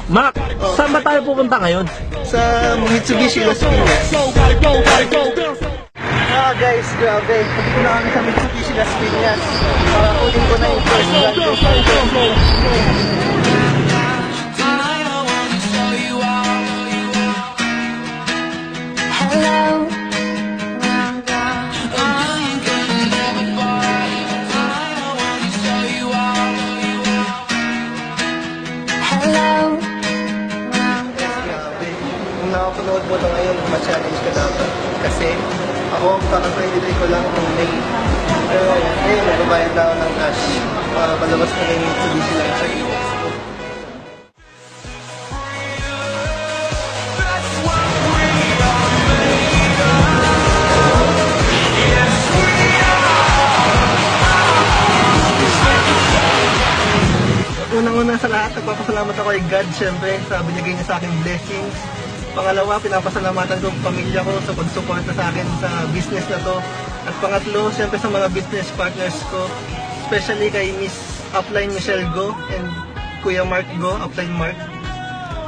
Mac, saan ba tayo pupunta ngayon? Sa Mitsubishi Las Piñas. Guys, grabe. Pagpunta na kami sa Mitsubishi Las Piñas. Kunin ko na yung first brand. Kung nakapanood mo na ngayon, ma-challenge ka dapat. Kasi ako, kaka-23 ko lang ng May. Pero ngayon, nagbabayad na ako ng cash para palabas na yung Mitsubishi lang sa Piñas. Unang-una sa lahat, nagpapasalamat ako kay God, syempre, sa binigay niya sa akin blessings. Pangalawa, pinapasalamatan ko ang pamilya ko sa pagsuporta sa akin sa business na to. At pangatlo, syempre sa mga business partners ko, especially kay Miss Upline Michelle Go and Kuya Mark Go, Upline Mark,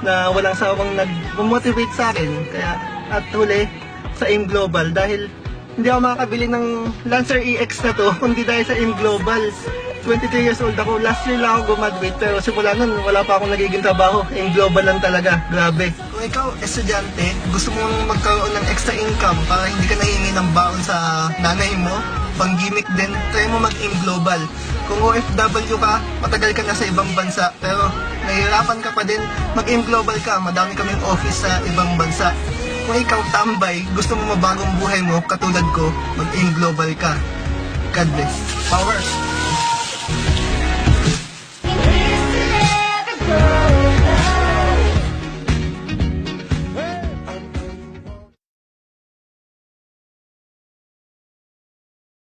na walang sawang nag-motivate sa akin. Kaya, at huli, sa AIM Global, dahil hindi ako makakabili ng Lancer EX na to, kundi dahil sa AIM Global. 23 years old ako, last year lang ako gumaduate, pero simula nun, wala pa akong nagiging trabaho. AIM Global lang talaga, grabe. Kung ikaw, estudyante, gusto mong magkaroon ng extra income para hindi ka nahingi ng baon sa nanay mo, pang gimmick din, try mo mag-AIM Global. Kung OFW ka, matagal ka na sa ibang bansa, pero nahihirapan ka pa din, mag-AIM Global ka, madami kaming office sa ibang bansa. Kung ikaw tambay, gusto mo mabagong buhay mo, katulad ko, mag-AIM Global ka. God bless. Power!